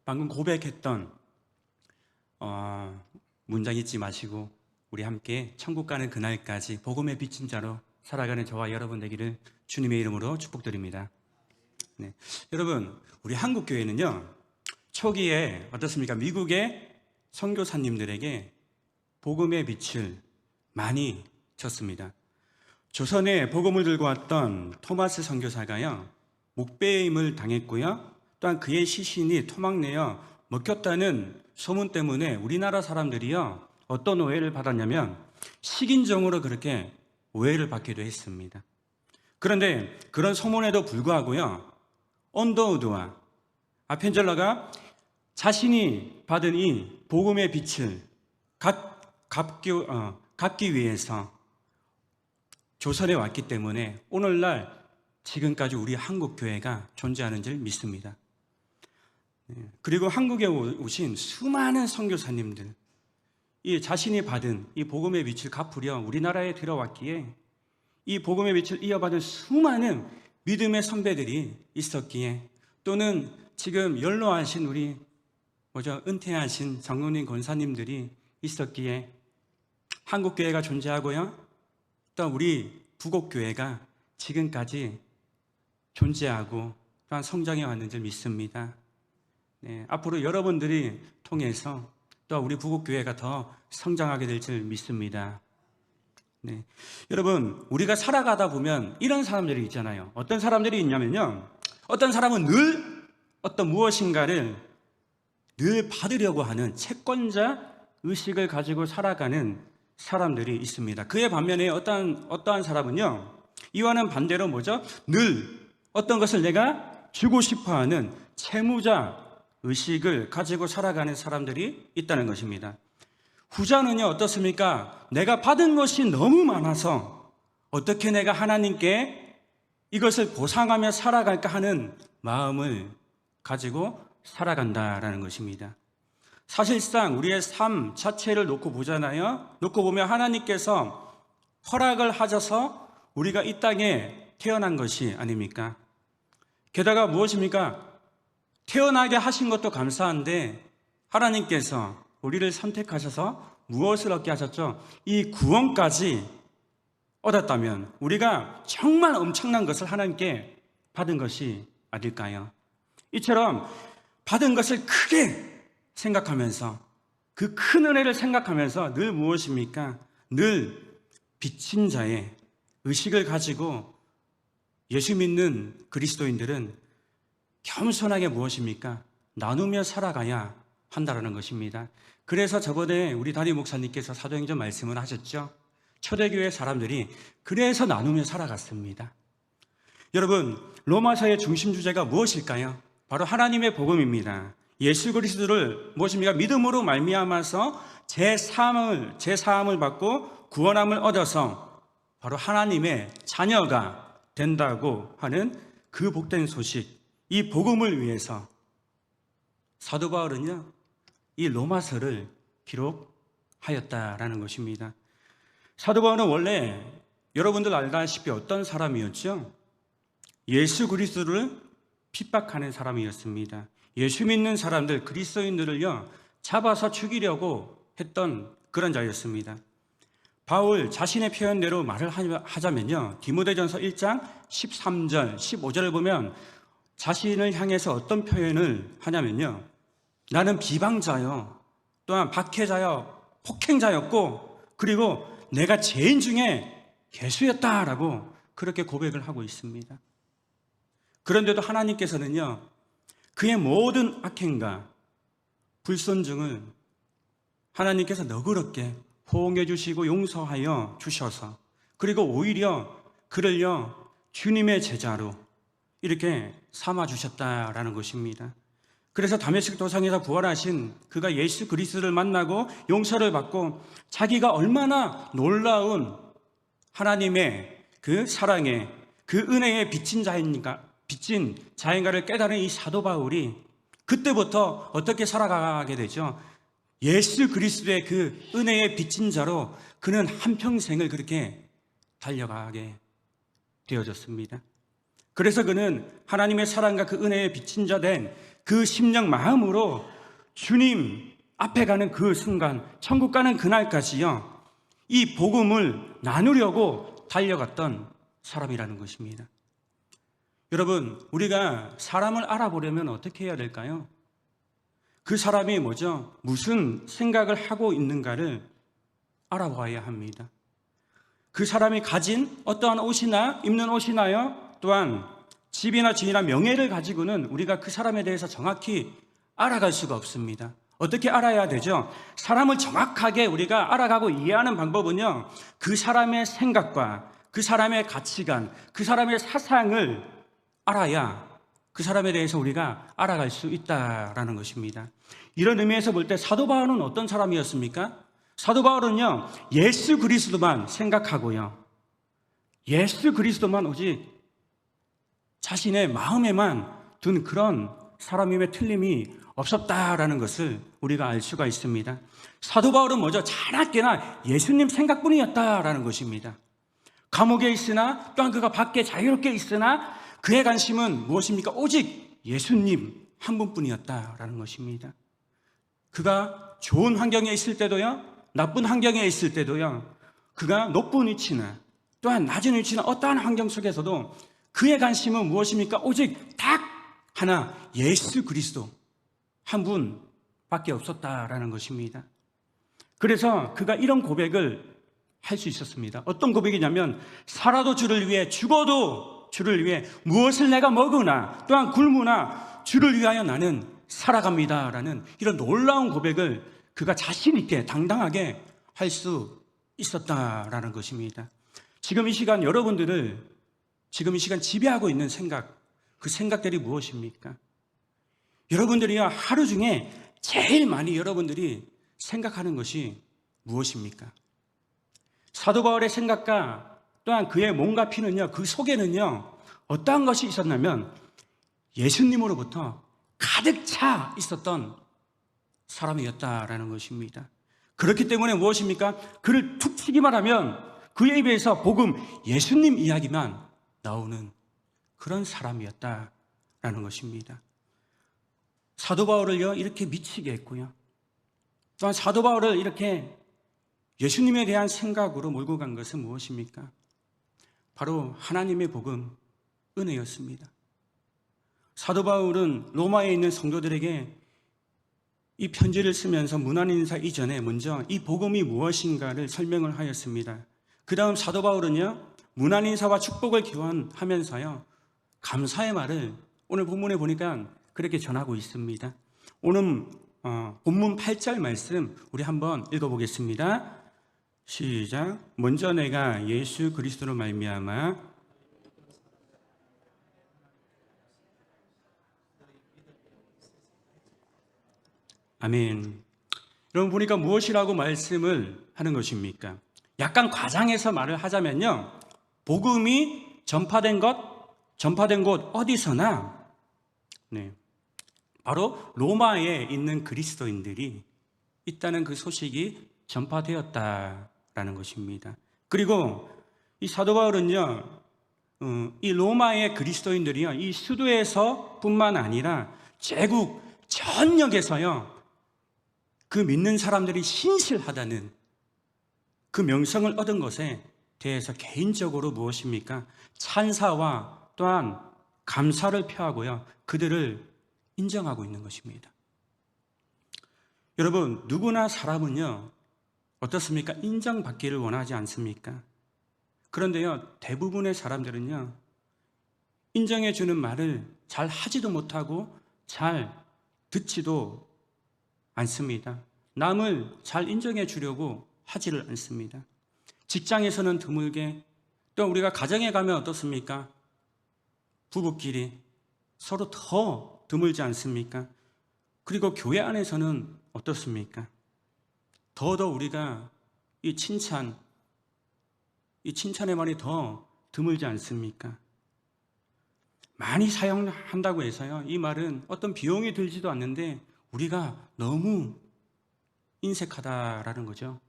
방금 고백했던 문장 잊지 마시고 우리 함께 천국 가는 그날까지 복음의 비친 자로 살아가는 저와 여러분 되기를 주님의 이름으로 축복드립니다. 네. 여러분, 우리 한국교회는요, 초기에 어떻습니까? 미국의 선교사님들에게 복음의 빛을 많이 줬습니다. 조선에 복음을 들고 왔던 토마스 선교사가요, 목배임을 당했고요, 또한 그의 시신이 토막내어 먹혔다는 소문 때문에 우리나라 사람들이요, 어떤 오해를 받았냐면 식인종으로 그렇게 오해를 받기도 했습니다. 그런데 그런 소문에도 불구하고요, 언더우드와 아펜젤러가 자신이 받은 이 복음의 빛을 갚기 위해서 조선에 왔기 때문에 오늘날 지금까지 우리 한국교회가 존재하는 줄 믿습니다. 그리고 한국에 오신 수많은 선교사님들, 이 자신이 받은 이 복음의 빛을 갚으려 우리나라에 들어왔기에 이 복음의 빛을 이어받은 수많은 믿음의 선배들이 있었기에, 또는 지금 연로하신 우리 은퇴하신 장로님 권사님들이 있었기에 한국교회가 존재하고요, 또 우리 부곡교회가 지금까지 존재하고 또한 성장해 왔는 줄 믿습니다. 네, 앞으로 여러분들이 통해서 또 우리 부곡교회가 더 성장하게 될 줄 믿습니다. 네. 여러분, 우리가 살아가다 보면 이런 사람들이 있잖아요. 어떤 사람들이 있냐면요, 어떤 사람은 늘 어떤 무엇인가를 늘 받으려고 하는 채권자 의식을 가지고 살아가는 사람들이 있습니다. 그에 반면에 어떠한 사람은요, 이와는 반대로 늘 어떤 것을 내가 주고 싶어하는 채무자 의식을 가지고 살아가는 사람들이 있다는 것입니다. 후자는요, 어떻습니까? 내가 받은 것이 너무 많아서 어떻게 내가 하나님께 이것을 보상하며 살아갈까 하는 마음을 가지고 살아간다라는 것입니다. 사실상 우리의 삶 자체를 놓고 보잖아요. 놓고 보면 하나님께서 허락을 하셔서 우리가 이 땅에 태어난 것이 아닙니까? 게다가 무엇입니까? 태어나게 하신 것도 감사한데 하나님께서 우리를 선택하셔서 무엇을 얻게 하셨죠? 이 구원까지 얻었다면 우리가 정말 엄청난 것을 하나님께 받은 것이 아닐까요? 이처럼 받은 것을 크게 생각하면서, 그 큰 은혜를 생각하면서 늘 무엇입니까? 늘 빚진 자의 의식을 가지고 예수 믿는 그리스도인들은 겸손하게 무엇입니까? 나누며 살아가야 한다는 것입니다. 그래서 저번에 우리 담임 목사님께서 사도행전 말씀을 하셨죠. 초대교회 사람들이 그래서 나누며 살아갔습니다. 여러분, 로마서의 중심 주제가 무엇일까요? 바로 하나님의 복음입니다. 예수 그리스도를 무엇입니까? 믿음으로 말미암아서 제 사함을 받고 구원함을 얻어서 바로 하나님의 자녀가 된다고 하는 그 복된 소식, 이 복음을 위해서 사도 바울은요, 이 로마서를 기록하였다라는 것입니다. 사도 바울은 원래 여러분들 알다시피 어떤 사람이었죠? 예수 그리스도를 핍박하는 사람이었습니다. 예수 믿는 사람들, 그리스도인들을요, 잡아서 죽이려고 했던 그런 자였습니다. 바울 자신의 표현대로 말을 하자면요, 디모데전서 1장 13절, 15절을 보면 자신을 향해서 어떤 표현을 하냐면요, 나는 비방자요, 또한 박해자요, 폭행자였고, 그리고 내가 죄인 중에 괴수였다라고 그렇게 고백을 하고 있습니다. 그런데도 하나님께서는요, 그의 모든 악행과 불순종을 하나님께서 너그럽게 호응해 주시고 용서하여 주셔서, 그리고 오히려 그를요, 주님의 제자로 이렇게 삼아 주셨다라는 것입니다. 그래서 다메섹 도상에서 부활하신 그가 예수 그리스도를 만나고 용서를 받고 자기가 얼마나 놀라운 하나님의 그 사랑에, 그 은혜에 빚진 자인가를 깨달은 이 사도 바울이 그때부터 어떻게 살아가게 되죠? 예수 그리스도의 그 은혜에 빚진 자로 그는 한평생을 그렇게 달려가게 되어졌습니다. 그래서 그는 하나님의 사랑과 그 은혜에 빚진 자 된 그 심령 마음으로 주님 앞에 가는 그 순간, 천국 가는 그날까지요, 이 복음을 나누려고 달려갔던 사람이라는 것입니다. 여러분, 우리가 사람을 알아보려면 어떻게 해야 될까요? 그 사람이 뭐죠? 무슨 생각을 하고 있는가를 알아봐야 합니다. 그 사람이 가진 어떠한 옷이나 입는 옷이나요, 또한 집이나 지위나 명예를 가지고는 우리가 그 사람에 대해서 정확히 알아갈 수가 없습니다. 어떻게 알아야 되죠? 사람을 정확하게 우리가 알아가고 이해하는 방법은요, 그 사람의 생각과 그 사람의 가치관, 그 사람의 사상을 알아야 그 사람에 대해서 우리가 알아갈 수 있다라는 것입니다. 이런 의미에서 볼 때 사도 바울은 어떤 사람이었습니까? 사도 바울은요, 예수 그리스도만 생각하고요, 예수 그리스도만 오직 자신의 마음에만 둔 그런 사람임에 틀림이 없었다라는 것을 우리가 알 수가 있습니다. 사도 바울은 뭐죠? 자나깨나 예수님 생각뿐이었다라는 것입니다. 감옥에 있으나 또한 그가 밖에 자유롭게 있으나 그의 관심은 무엇입니까? 오직 예수님 한 분뿐이었다라는 것입니다. 그가 좋은 환경에 있을 때도요, 나쁜 환경에 있을 때도요, 그가 높은 위치나 또한 낮은 위치나 어떠한 환경 속에서도 그의 관심은 무엇입니까? 오직 딱 하나, 예수 그리스도 한 분밖에 없었다라는 것입니다. 그래서 그가 이런 고백을 할 수 있었습니다. 어떤 고백이냐면, 살아도 주를 위해, 죽어도 주를 위해, 무엇을 내가 먹으나 또한 굶으나 주를 위하여 나는 살아갑니다라는 이런 놀라운 고백을 그가 자신 있게 당당하게 할 수 있었다라는 것입니다. 지금 이 시간 여러분들을, 지금 이 시간 지배하고 있는 생각, 그 생각들이 무엇입니까? 여러분들이요, 하루 중에 제일 많이 여러분들이 생각하는 것이 무엇입니까? 사도 바울의 생각과 또한 그의 몸과 피는요, 그 속에는요, 어떠한 것이 있었냐면 예수님으로부터 가득 차 있었던 사람이었다라는 것입니다. 그렇기 때문에 무엇입니까? 그를 툭 치기만 하면 그의 입에서 복음, 예수님 이야기만 나오는 그런 사람이었다라는 것입니다. 사도 바울을요, 이렇게 미치게 했고요, 또한 사도 바울을 이렇게 예수님에 대한 생각으로 몰고 간 것은 무엇입니까? 바로 하나님의 복음, 은혜였습니다. 사도 바울은 로마에 있는 성도들에게 이 편지를 쓰면서 문안인사 이전에 먼저 이 복음이 무엇인가를 설명을 하였습니다. 그 다음 사도 바울은요, 문안인사와 축복을 교환하면서요, 감사의 말을 오늘 본문에 보니까 그렇게 전하고 있습니다. 오늘 본문 8절 말씀 우리 한번 읽어보겠습니다. 시작. 먼저 내가 예수 그리스도로 말미암아 아멘. 여러분 보니까 무엇이라고 말씀을 하는 것입니까? 약간 과장해서 말을 하자면요, 복음이 전파된 곳 어디서나, 네, 바로 로마에 있는 그리스도인들이 있다는 그 소식이 전파되었다라는 것입니다. 그리고 이 사도 바울은요, 이 로마의 그리스도인들이요, 이 수도에서 뿐만 아니라 제국 전역에서요, 그 믿는 사람들이 신실하다는 그 명성을 얻은 것에 대해서 개인적으로 무엇입니까? 찬사와 또한 감사를 표하고요, 그들을 인정하고 있는 것입니다. 여러분, 누구나 사람은요, 어떻습니까? 인정받기를 원하지 않습니까? 그런데요, 대부분의 사람들은요, 인정해주는 말을 잘 하지도 못하고 잘 듣지도 않습니다. 남을 잘 인정해 주려고 하지를 않습니다. 직장에서는 드물게, 또 우리가 가정에 가면 어떻습니까? 부부끼리 서로 더 드물지 않습니까? 그리고 교회 안에서는 어떻습니까? 더더욱 우리가 이 칭찬의 말이 더 드물지 않습니까? 많이 사용한다고 해서요, 이 말은 어떤 비용이 들지도 않는데 우리가 너무 인색하다라는 거죠.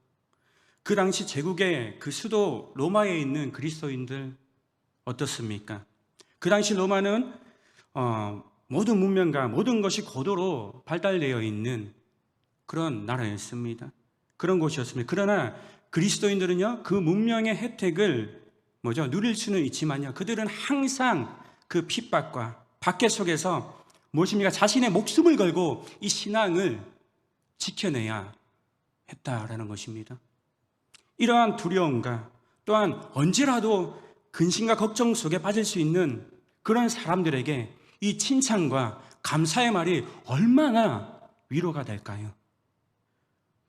그 당시 제국의 그 수도 로마에 있는 그리스도인들 어떻습니까? 그 당시 로마는 모든 문명과 모든 것이 고도로 발달되어 있는 그런 나라였습니다. 그런 곳이었습니다. 그러나 그리스도인들은요, 그 문명의 혜택을 누릴 수는 있지만요, 그들은 항상 그 핍박과 박해 속에서 무엇입니까? 자신의 목숨을 걸고 이 신앙을 지켜내야 했다라는 것입니다. 이러한 두려움과 또한 언제라도 근심과 걱정 속에 빠질 수 있는 그런 사람들에게 이 칭찬과 감사의 말이 얼마나 위로가 될까요?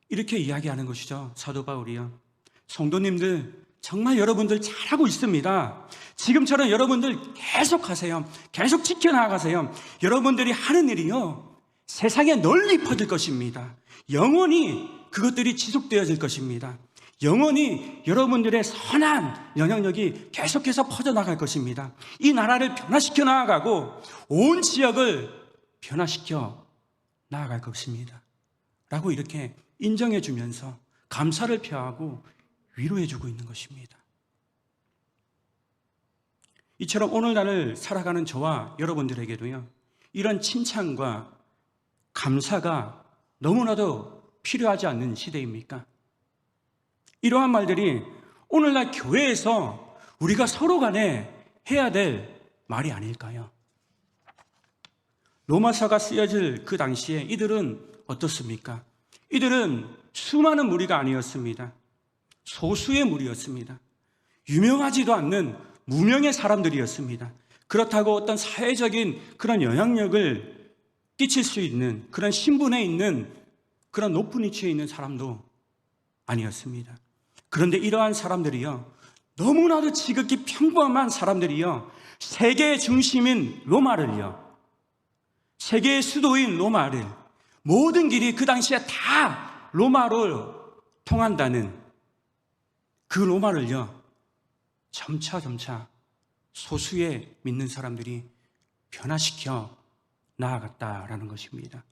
이렇게 이야기하는 것이죠. 사도 바울이요. 성도님들, 정말 여러분들 잘하고 있습니다. 지금처럼 여러분들 계속 하세요. 계속 지켜나가세요. 여러분들이 하는 일이요, 세상에 널리 퍼질 것입니다. 영원히 그것들이 지속되어질 것입니다. 영원히 여러분들의 선한 영향력이 계속해서 퍼져나갈 것입니다. 이 나라를 변화시켜 나아가고 온 지역을 변화시켜 나아갈 것입니다. 라고 이렇게 인정해 주면서 감사를 표하고 위로해 주고 있는 것입니다. 이처럼 오늘날을 살아가는 저와 여러분들에게도요, 이런 칭찬과 감사가 너무나도 필요하지 않는 시대입니까? 이러한 말들이 오늘날 교회에서 우리가 서로 간에 해야 될 말이 아닐까요? 로마서가 쓰여질 그 당시에 이들은 어떻습니까? 이들은 수많은 무리가 아니었습니다. 소수의 무리였습니다. 유명하지도 않는 무명의 사람들이었습니다. 그렇다고 어떤 사회적인 그런 영향력을 끼칠 수 있는 그런 신분에 있는 그런 높은 위치에 있는 사람도 아니었습니다. 그런데 이러한 사람들이요, 너무나도 지극히 평범한 사람들이요, 세계의 중심인 로마를요, 세계의 수도인 로마를, 모든 길이 그 당시에 다 로마로 통한다는 그 로마를요, 점차 소수의 믿는 사람들이 변화시켜 나아갔다라는 것입니다.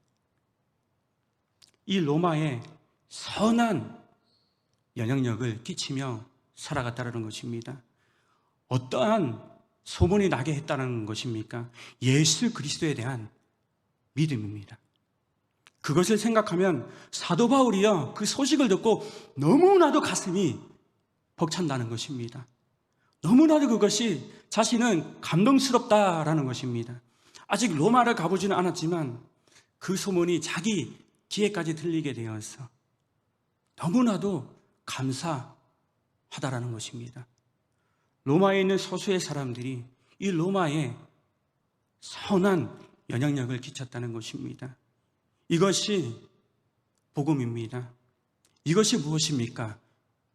이 로마에 선한 영향력을 끼치며 살아갔다는 것입니다. 어떠한 소문이 나게 했다는 것입니까? 예수 그리스도에 대한 믿음입니다. 그것을 생각하면 사도 바울이요, 그 소식을 듣고 너무나도 가슴이 벅찬다는 것입니다. 너무나도 그것이 자신은 감동스럽다라는 것입니다. 아직 로마를 가보지는 않았지만 그 소문이 자기 귀에까지 들리게 되어서 너무나도 감사하다라는 것입니다. 로마에 있는 소수의 사람들이 이 로마에 선한 영향력을 끼쳤다는 것입니다. 이것이 복음입니다. 이것이 무엇입니까?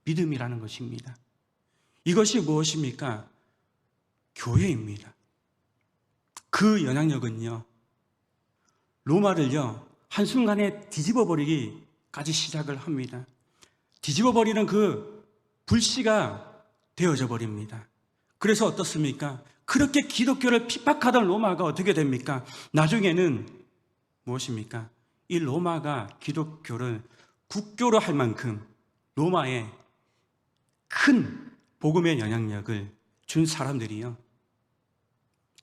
믿음이라는 것입니다. 이것이 무엇입니까? 교회입니다. 그 영향력은요, 로마를요, 한순간에 뒤집어버리기까지 시작을 합니다. 뒤집어버리는 그 불씨가 되어져 버립니다. 그래서 어떻습니까? 그렇게 기독교를 핍박하던 로마가 어떻게 됩니까? 나중에는 무엇입니까? 이 로마가 기독교를 국교로 할 만큼 로마에 큰 복음의 영향력을 준 사람들이요,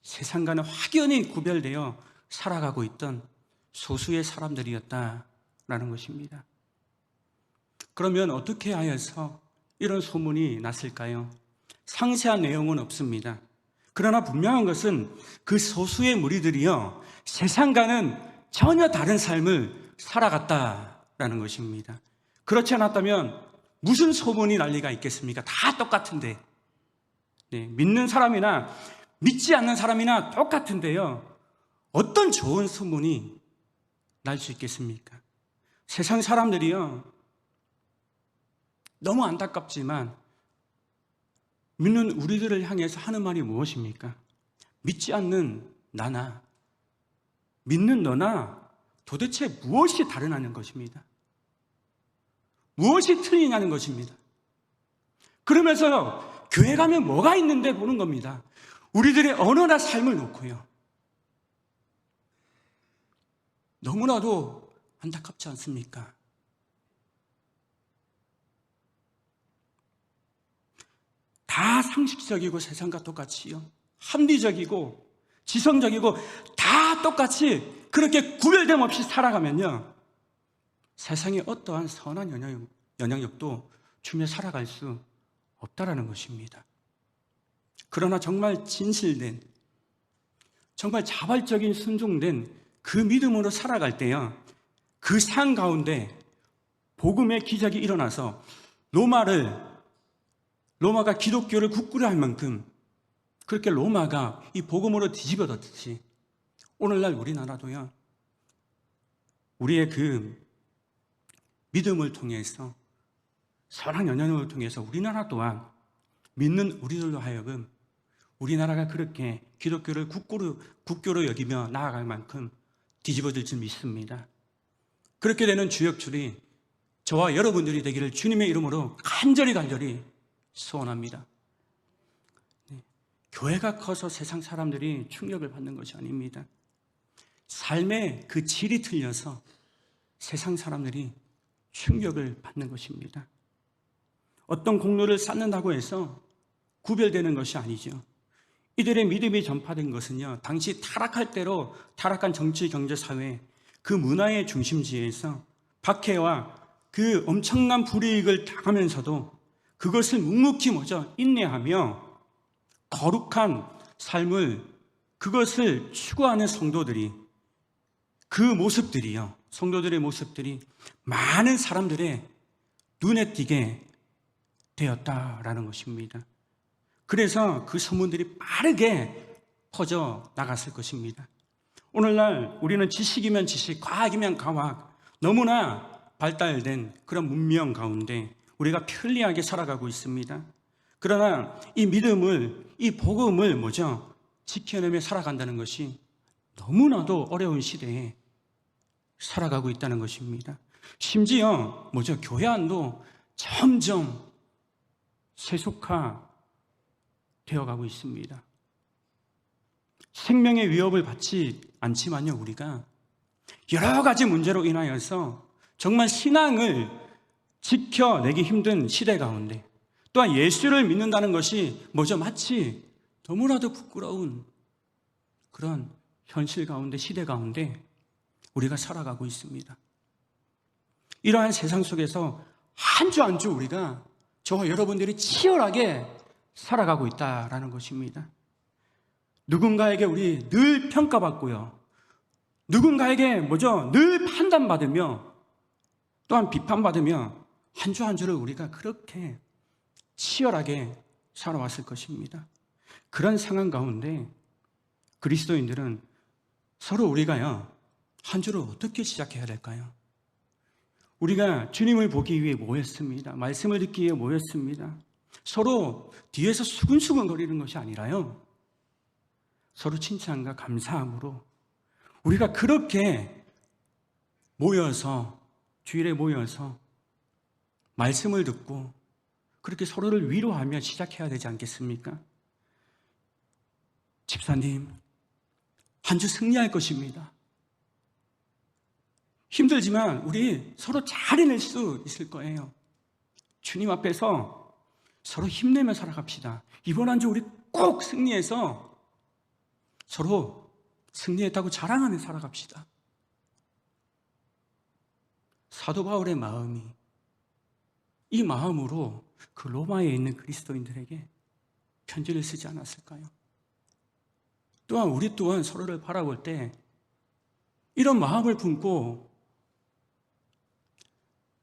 세상과는 확연히 구별되어 살아가고 있던 소수의 사람들이었다라는 것입니다. 그러면 어떻게 하여서 이런 소문이 났을까요? 상세한 내용은 없습니다. 그러나 분명한 것은 그 소수의 무리들이요, 세상과는 전혀 다른 삶을 살아갔다라는 것입니다. 그렇지 않았다면 무슨 소문이 날 리가 있겠습니까? 다 똑같은데. 믿는 사람이나 믿지 않는 사람이나 똑같은데요, 어떤 좋은 소문이 날 수 있겠습니까? 세상 사람들이요, 너무 안타깝지만 믿는 우리들을 향해서 하는 말이 무엇입니까? 믿지 않는 나나 믿는 너나 도대체 무엇이 다르냐는 것입니다. 무엇이 틀리냐는 것입니다. 그러면서 교회 가면 뭐가 있는데 보는 겁니다. 우리들의 언어나 삶을 놓고요. 너무나도 안타깝지 않습니까? 다 상식적이고 세상과 똑같이요, 합리적이고 지성적이고 다 똑같이 그렇게 구별됨 없이 살아가면요, 세상에 어떠한 선한 영향력도 주며 살아갈 수 없다라는 것입니다. 그러나 정말 진실된, 정말 자발적인 순종된 그 믿음으로 살아갈 때요, 그 상 가운데 복음의 기적이 일어나서 로마가 기독교를 굳구려 할 만큼 그렇게 로마가 이 복음으로 뒤집어졌듯이 오늘날 우리나라도요, 우리의 그 믿음을 통해서, 선한 영향력을 통해서 우리나라 또한 믿는 우리들로 하여금 우리나라가 그렇게 기독교를 국교로 여기며 나아갈 만큼 뒤집어질 줄 믿습니다. 그렇게 되는 주역줄이 저와 여러분들이 되기를 주님의 이름으로 간절히 소원합니다. 교회가 커서 세상 사람들이 충격을 받는 것이 아닙니다. 삶의 그 질이 틀려서 세상 사람들이 충격을 받는 것입니다. 어떤 공로를 쌓는다고 해서 구별되는 것이 아니죠. 이들의 믿음이 전파된 것은요, 당시 타락할 대로 타락한 정치, 경제, 사회, 그 문화의 중심지에서 박해와 그 엄청난 불이익을 당하면서도 그것을 묵묵히 인내하며 거룩한 삶을, 그것을 추구하는 성도들이, 그 모습들이요, 성도들의 모습들이 많은 사람들의 눈에 띄게 되었다라는 것입니다. 그래서 그 소문들이 빠르게 퍼져 나갔을 것입니다. 오늘날 우리는 지식이면 지식, 과학이면 과학, 너무나 발달된 그런 문명 가운데 우리가 편리하게 살아가고 있습니다. 그러나 이 믿음을, 이 복음을 지켜내며 살아간다는 것이 너무나도 어려운 시대에 살아가고 있다는 것입니다. 심지어 교회 안도 점점 세속화 되어가고 있습니다. 생명의 위협을 받지 않지만요, 우리가 여러 가지 문제로 인하여서 정말 신앙을 지켜내기 힘든 시대 가운데, 또한 예수를 믿는다는 것이 마치 너무나도 부끄러운 그런 현실 가운데, 시대 가운데 우리가 살아가고 있습니다. 이러한 세상 속에서 한 주 한 주 우리가, 저와 여러분들이 치열하게 살아가고 있다라는 것입니다. 누군가에게 우리 늘 평가받고요, 누군가에게 늘 판단받으며 또한 비판받으며 한 주 한 주를 우리가 그렇게 치열하게 살아왔을 것입니다. 그런 상황 가운데 그리스도인들은 서로 우리가요, 한 주를 어떻게 시작해야 될까요? 우리가 주님을 보기 위해 모였습니다. 말씀을 듣기 위해 모였습니다. 서로 뒤에서 수근수근 거리는 것이 아니라요, 서로 칭찬과 감사함으로 우리가 그렇게 모여서, 주일에 모여서 말씀을 듣고 그렇게 서로를 위로하며 시작해야 되지 않겠습니까? 집사님, 한 주 승리할 것입니다. 힘들지만 우리 서로 잘 해낼 수 있을 거예요. 주님 앞에서 서로 힘내며 살아갑시다. 이번 한 주 우리 꼭 승리해서 서로 승리했다고 자랑하며 살아갑시다. 사도 바울의 마음이, 이 마음으로 그 로마에 있는 그리스도인들에게 편지를 쓰지 않았을까요? 또한 우리 또한 서로를 바라볼 때 이런 마음을 품고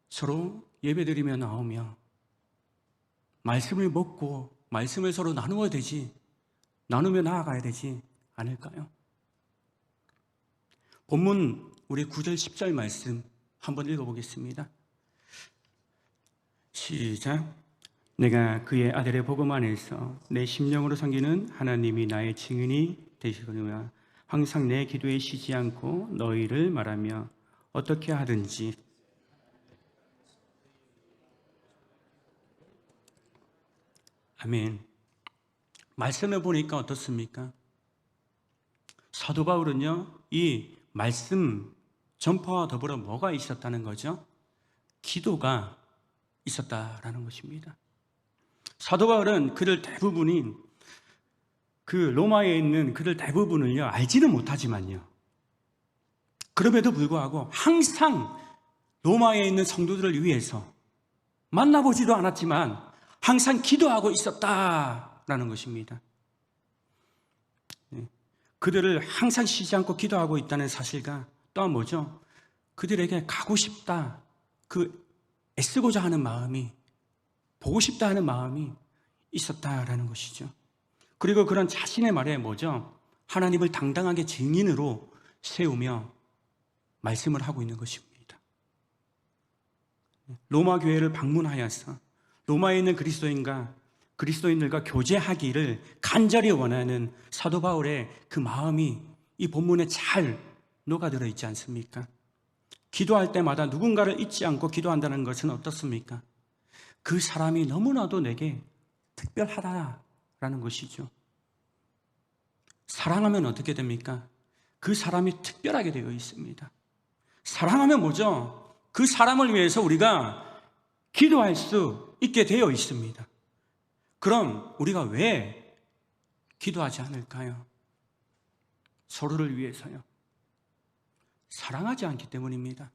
서로 예배드리며 나오며 말씀을 먹고 말씀을 서로 나누며 나아가야 되지 않을까요? 본문 우리 9절 10절 말씀 한번 읽어보겠습니다. 시작. 내가 그의 아들의 복음 안에서 내 심령으로 섬기는 하나님이 나의 증인이 되시거니와 항상 내 기도에 쉬지 않고 너희를 말하며 어떻게 하든지 아멘. 말씀을 보니까 어떻습니까? 사도 바울은요, 이 말씀 전파와 더불어 뭐가 있었다는 거죠? 기도가 있었다라는 것입니다. 사도 바울은 그들 대부분이 그 로마에 있는 그들 대부분을요 알지는 못하지만요, 그럼에도 불구하고 항상 로마에 있는 성도들을 위해서 만나보지도 않았지만 항상 기도하고 있었다라는 것입니다. 그들을 항상 쉬지 않고 기도하고 있다는 사실과 또한 뭐죠? 그들에게 가고 싶다, 그 애쓰고자 하는 마음이, 보고 싶다 하는 마음이 있었다라는 것이죠. 그리고 그런 자신의 말에 뭐죠? 하나님을 당당하게 증인으로 세우며 말씀을 하고 있는 것입니다. 로마 교회를 방문하여서 로마에 있는 그리스도인들과 교제하기를 간절히 원하는 사도 바울의 그 마음이 이 본문에 잘 녹아들어 있지 않습니까? 기도할 때마다 누군가를 잊지 않고 기도한다는 것은 어떻습니까? 그 사람이 너무나도 내게 특별하다라는 것이죠. 사랑하면 어떻게 됩니까? 그 사람이 특별하게 되어 있습니다. 사랑하면 뭐죠? 그 사람을 위해서 우리가 기도할 수 있게 되어 있습니다. 그럼 우리가 왜 기도하지 않을까요? 서로를 위해서요. 사랑하지 않기 때문입니다.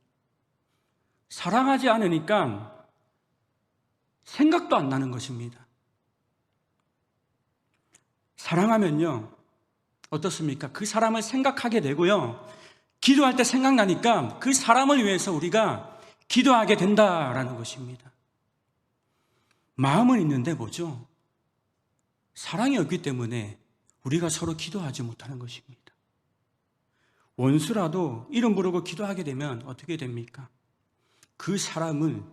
사랑하지 않으니까 생각도 안 나는 것입니다. 사랑하면요, 어떻습니까? 그 사람을 생각하게 되고요, 기도할 때 생각나니까 그 사람을 위해서 우리가 기도하게 된다라는 것입니다. 마음은 있는데 뭐죠? 사랑이 없기 때문에 우리가 서로 기도하지 못하는 것입니다. 원수라도 이름 부르고 기도하게 되면 어떻게 됩니까? 그 사람을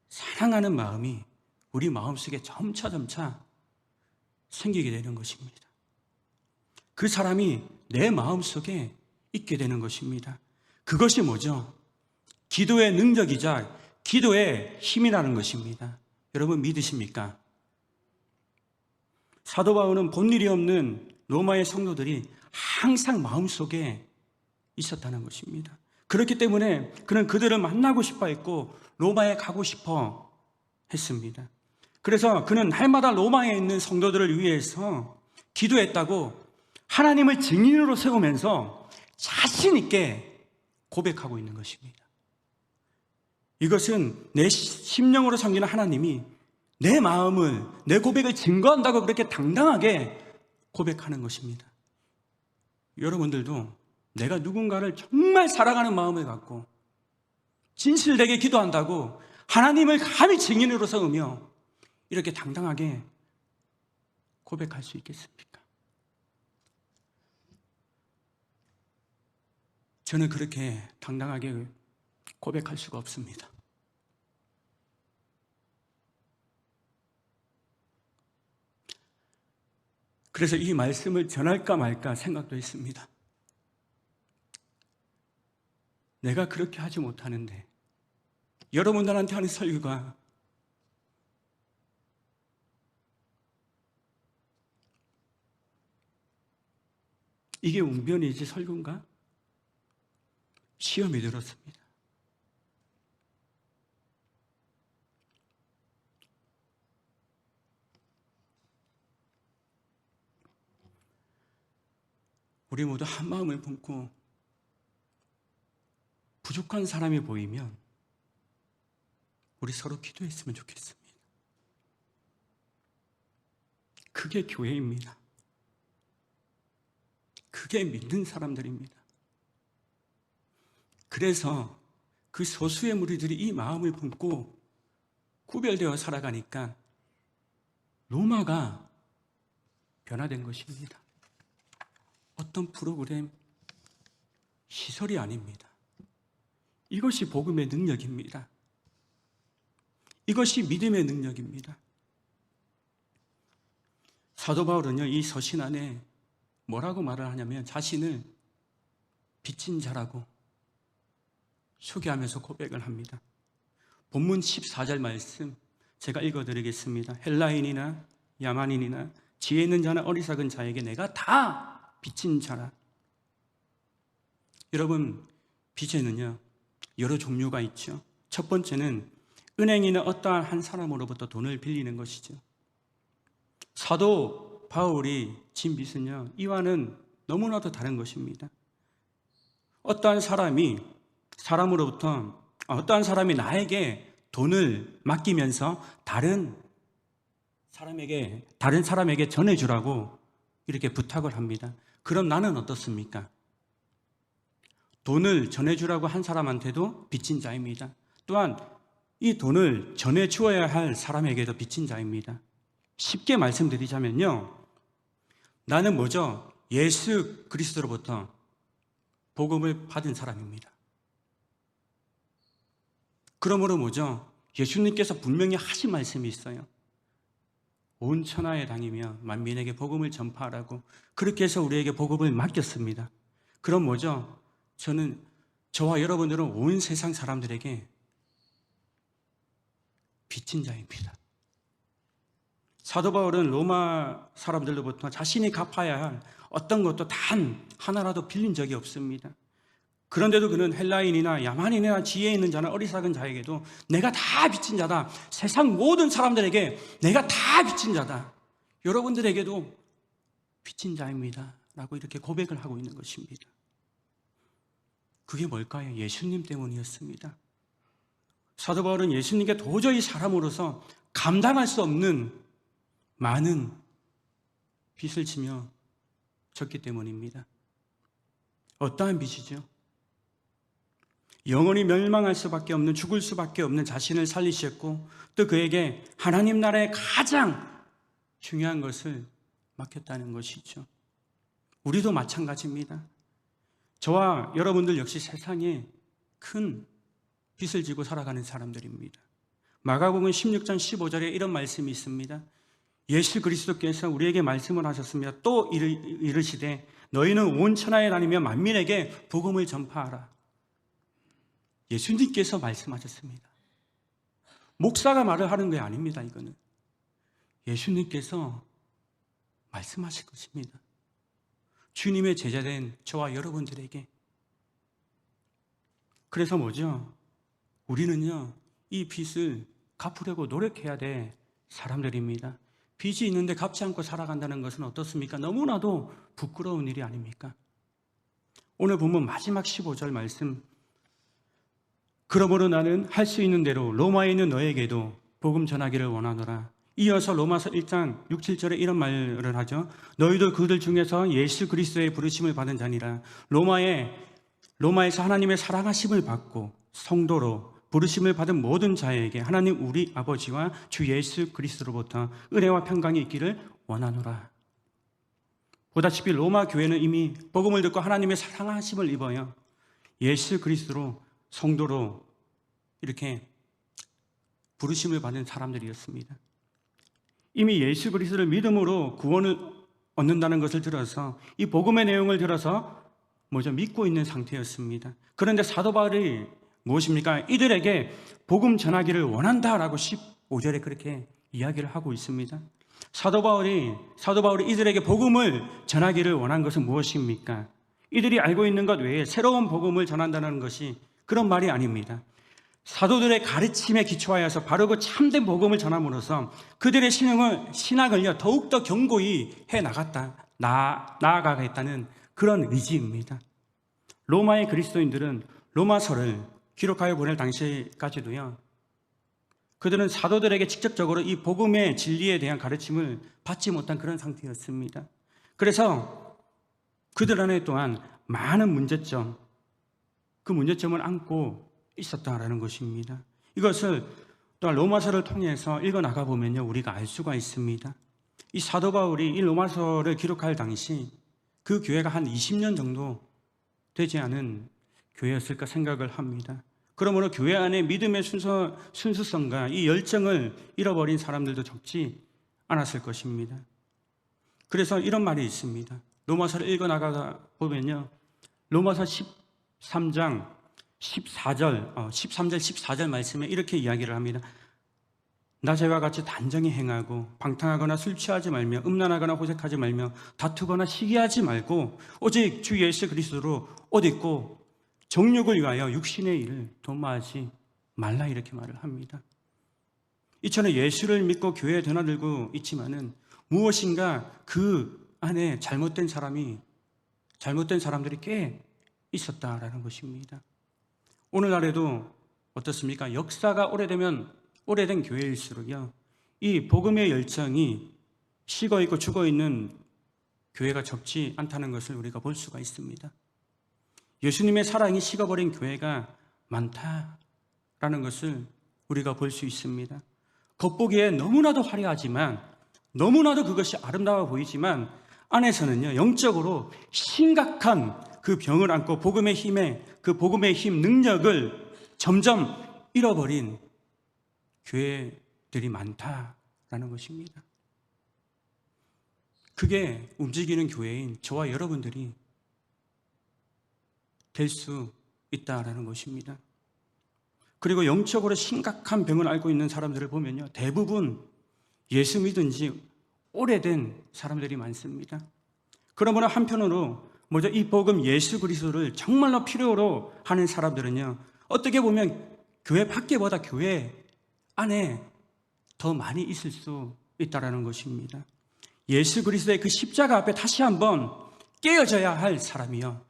사랑하는 마음이 우리 마음속에 점차 생기게 되는 것입니다. 그 사람이 내 마음속에 있게 되는 것입니다. 그것이 뭐죠? 기도의 능력이자 기도의 힘이라는 것입니다. 여러분 믿으십니까? 사도 바울은 본일이 없는 로마의 성도들이 항상 마음속에 있었다는 것입니다. 그렇기 때문에 그는 그들을 만나고 싶어 했고 로마에 가고 싶어 했습니다. 그래서 그는 날마다 로마에 있는 성도들을 위해서 기도했다고 하나님을 증인으로 세우면서 자신 있게 고백하고 있는 것입니다. 이것은 내 심령으로 섬기는 하나님이 내 마음을, 내 고백을 증거한다고 그렇게 당당하게 고백하는 것입니다. 여러분들도 내가 누군가를 정말 사랑하는 마음을 갖고 진실되게 기도한다고 하나님을 감히 증인으로 세우며 이렇게 당당하게 고백할 수 있겠습니까? 저는 그렇게 당당하게 고백할 수가 없습니다. 그래서 이 말씀을 전할까 말까 생각도 했습니다. 내가 그렇게 하지 못하는데 여러분들한테 하는 설교가 이게 웅변이지 설교인가? 시험이 들었습니다. 우리 모두 한 마음을 품고 부족한 사람이 보이면 우리 서로 기도했으면 좋겠습니다. 그게 교회입니다. 그게 믿는 사람들입니다. 그래서 그 소수의 무리들이 이 마음을 품고 구별되어 살아가니까 로마가 변화된 것입니다. 어떤 프로그램, 시설이 아닙니다. 이것이 복음의 능력입니다. 이것이 믿음의 능력입니다. 사도 바울은요, 이 서신 안에 뭐라고 말을 하냐면 자신을 빚진 자라고 소개하면서 고백을 합니다. 본문 14절 말씀 제가 읽어드리겠습니다. 헬라인이나 야만인이나 지혜 있는 자나 어리석은 자에게 내가 다 빚진 자라. 여러분, 빚에는요 여러 종류가 있죠. 첫 번째는 은행이나 어떠한 한 사람으로부터 돈을 빌리는 것이죠. 사도 바울이 진 빚은요, 이와는 너무나도 다른 것입니다. 어떠한 사람이 나에게 돈을 맡기면서 다른 사람에게 전해주라고 이렇게 부탁을 합니다. 그럼 나는 어떻습니까? 돈을 전해주라고 한 사람한테도 빚진 자입니다. 또한 이 돈을 전해주어야 할 사람에게도 빚진 자입니다. 쉽게 말씀드리자면요, 나는 뭐죠? 예수 그리스도로부터 복음을 받은 사람입니다. 그러므로 뭐죠? 예수님께서 분명히 하신 말씀이 있어요. 온 천하에 다니며 만민에게 복음을 전파하라고, 그렇게 해서 우리에게 복음을 맡겼습니다. 그럼 뭐죠? 저와 여러분들은 온 세상 사람들에게 빚진 자입니다. 사도 바울은 로마 사람들로부터 자신이 갚아야 할 어떤 것도 단 하나라도 빌린 적이 없습니다. 그런데도 그는 헬라인이나 야만인이나 지혜 있는 자나 어리석은 자에게도 내가 다 빚진 자다, 세상 모든 사람들에게 내가 다 빚진 자다, 여러분들에게도 빚진 자입니다 라고 이렇게 고백을 하고 있는 것입니다. 그게 뭘까요? 예수님 때문이었습니다. 사도 바울은 예수님께 도저히 사람으로서 감당할 수 없는 많은 빚을 지며 졌기 때문입니다. 어떠한 빚이죠? 영원히 멸망할 수밖에 없는, 죽을 수밖에 없는 자신을 살리셨고, 또 그에게 하나님 나라의 가장 중요한 것을 맡겼다는 것이죠. 우리도 마찬가지입니다. 저와 여러분들 역시 세상에 큰 빚을 지고 살아가는 사람들입니다. 마가복음 16장 15절에 이런 말씀이 있습니다. 예수 그리스도께서 우리에게 말씀을 하셨습니다. 또 이르시되 너희는 온 천하에 다니며 만민에게 복음을 전파하라. 예수님께서 말씀하셨습니다. 목사가 말을 하는 게 아닙니다. 이거는 예수님께서 말씀하실 것입니다. 주님의 제자된 저와 여러분들에게. 그래서 뭐죠? 우리는요, 이 빚을 갚으려고 노력해야 될 사람들입니다. 빚이 있는데 갚지 않고 살아간다는 것은 어떻습니까? 너무나도 부끄러운 일이 아닙니까? 오늘 본문 마지막 15절 말씀, 그러므로 나는 할 수 있는 대로 로마에 있는 너에게도 복음 전하기를 원하노라. 이어서 로마서 1장 6, 7절에 이런 말을 하죠. 너희도 그들 중에서 예수 그리스도의 부르심을 받은 자니라. 로마에서 하나님의 사랑하심을 받고 성도로 부르심을 받은 모든 자에게 하나님 우리 아버지와 주 예수 그리스도로부터 은혜와 평강이 있기를 원하노라. 보다시피 로마 교회는 이미 복음을 듣고 하나님의 사랑하심을 입어요. 예수 그리스도로 성도로 이렇게 부르심을 받은 사람들이었습니다. 이미 예수 그리스도를 믿음으로 구원을 얻는다는 것을 들어서 이 복음의 내용을 들어서 믿고 있는 상태였습니다. 그런데 사도 바울이 무엇입니까? 이들에게 복음 전하기를 원한다라고 15절에 그렇게 이야기를 하고 있습니다. 사도 바울이 이들에게 복음을 전하기를 원한 것은 무엇입니까? 이들이 알고 있는 것 외에 새로운 복음을 전한다는 것이 그런 말이 아닙니다. 사도들의 가르침에 기초하여서 바르고 참된 복음을 전함으로써 그들의 신학을요 더욱더 견고히 나아가겠다는 그런 의지입니다. 로마의 그리스도인들은 로마서를 기록하여 보낼 당시까지도요, 그들은 사도들에게 직접적으로 이 복음의 진리에 대한 가르침을 받지 못한 그런 상태였습니다. 그래서 그들 안에 또한 많은 문제점, 그 문제점을 안고 있었다라는 것입니다. 이것을 또한 로마서를 통해서 읽어나가 보면요, 우리가 알 수가 있습니다. 이 사도 바울이 이 로마서를 기록할 당시 그 교회가 한 20년 정도 되지 않은 교회였을까 생각을 합니다. 그러므로 교회 안에 믿음의 순수성과 이 열정을 잃어버린 사람들도 적지 않았을 것입니다. 그래서 이런 말이 있습니다. 로마서를 읽어나가 보면요, 로마서 13장 14절 말씀에 이렇게 이야기를 합니다. 낮에와 같이 단정히 행하고 방탕하거나 술 취하지 말며 음란하거나 호색하지 말며 다투거나 시기하지 말고 오직 주 예수 그리스도로 옷 입고 정욕을 위하여 육신의 일을 도모하지 말라, 이렇게 말을 합니다. 이처럼 예수를 믿고 교회에 드나들고 있지만은 무엇인가 그 안에 잘못된 사람들이 꽤 있었다라는 것입니다. 오늘날에도 어떻습니까? 역사가 오래된 교회일수록요, 이 복음의 열정이 식어 있고 죽어 있는 교회가 적지 않다는 것을 우리가 볼 수가 있습니다. 예수님의 사랑이 식어버린 교회가 많다라는 것을 우리가 볼 수 있습니다. 겉보기에 너무나도 화려하지만, 너무나도 그것이 아름다워 보이지만 안에서는요, 영적으로 심각한 그 병을 안고 복음의 힘, 능력을 점점 잃어버린 교회들이 많다라는 것입니다. 그게 움직이는 교회인 저와 여러분들이 될 수 있다라는 것입니다. 그리고 영적으로 심각한 병을 앓고 있는 사람들을 보면요, 대부분 예수 믿은 지 오래된 사람들이 많습니다. 그러므로 한편으로 먼저 이 복음 예수 그리스도를 정말로 필요로 하는 사람들은요, 어떻게 보면 교회 밖에보다 교회 안에 더 많이 있을 수 있다라는 것입니다. 예수 그리스도의 그 십자가 앞에 다시 한번 깨어져야 할 사람이요,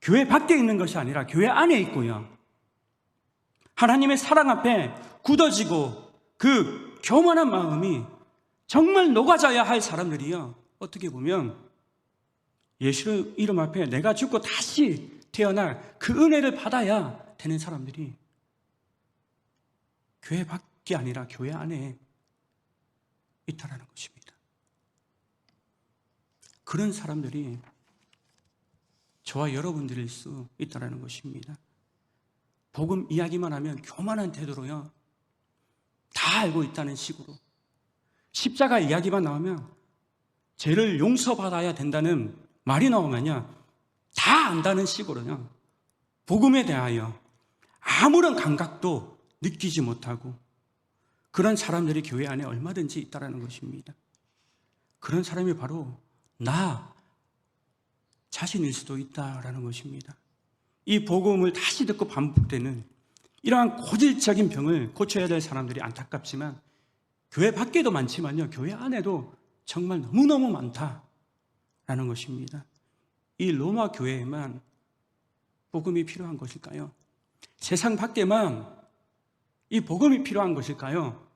교회 밖에 있는 것이 아니라 교회 안에 있고요, 하나님의 사랑 앞에 굳어지고 그 교만한 마음이 정말 녹아져야 할 사람들이요, 어떻게 보면 예수 이름 앞에 내가 죽고 다시 태어날 그 은혜를 받아야 되는 사람들이 교회 밖이 아니라 교회 안에 있다라는 것입니다. 그런 사람들이 저와 여러분들일 수 있다라는 것입니다. 복음 이야기만 하면 교만한 태도로요, 다 알고 있다는 식으로, 십자가 이야기만 나오면 죄를 용서받아야 된다는 말이 나오면요, 다 안다는 식으로요, 복음에 대하여 아무런 감각도 느끼지 못하고, 그런 사람들이 교회 안에 얼마든지 있다는 것입니다. 그런 사람이 바로 나 자신일 수도 있다는 것입니다. 이 복음을 다시 듣고 반복되는 이러한 고질적인 병을 고쳐야 될 사람들이 안타깝지만 교회 밖에도 많지만요, 교회 안에도 정말 너무너무 많다라는 것입니다. 이 로마 교회에만 복음이 필요한 것일까요? 세상 밖에만 이 복음이 필요한 것일까요?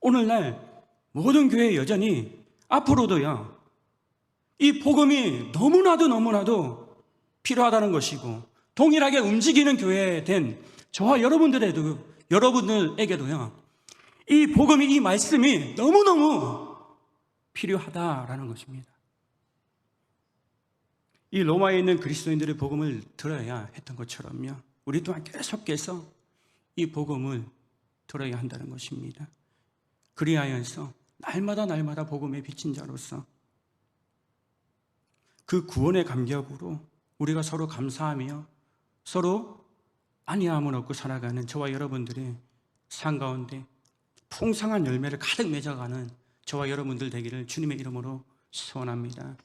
오늘날 모든 교회 여전히 앞으로도요, 이 복음이 너무나도 필요하다는 것이고, 동일하게 움직이는 교회에 된 저와 여러분들에게도요, 이 복음이, 이 말씀이 너무너무 필요하다라는 것입니다. 이 로마에 있는 그리스도인들의 복음을 들어야 했던 것처럼요, 우리 또한 계속해서 이 복음을 들어야 한다는 것입니다. 그리하여서 날마다 복음에 비친 자로서 그 구원의 감격으로 우리가 서로 감사하며 서로 안위함을 얻고 살아가는 저와 여러분들의 삶 가운데 풍성한 열매를 가득 맺어가는 저와 여러분들 되기를 주님의 이름으로 소원합니다.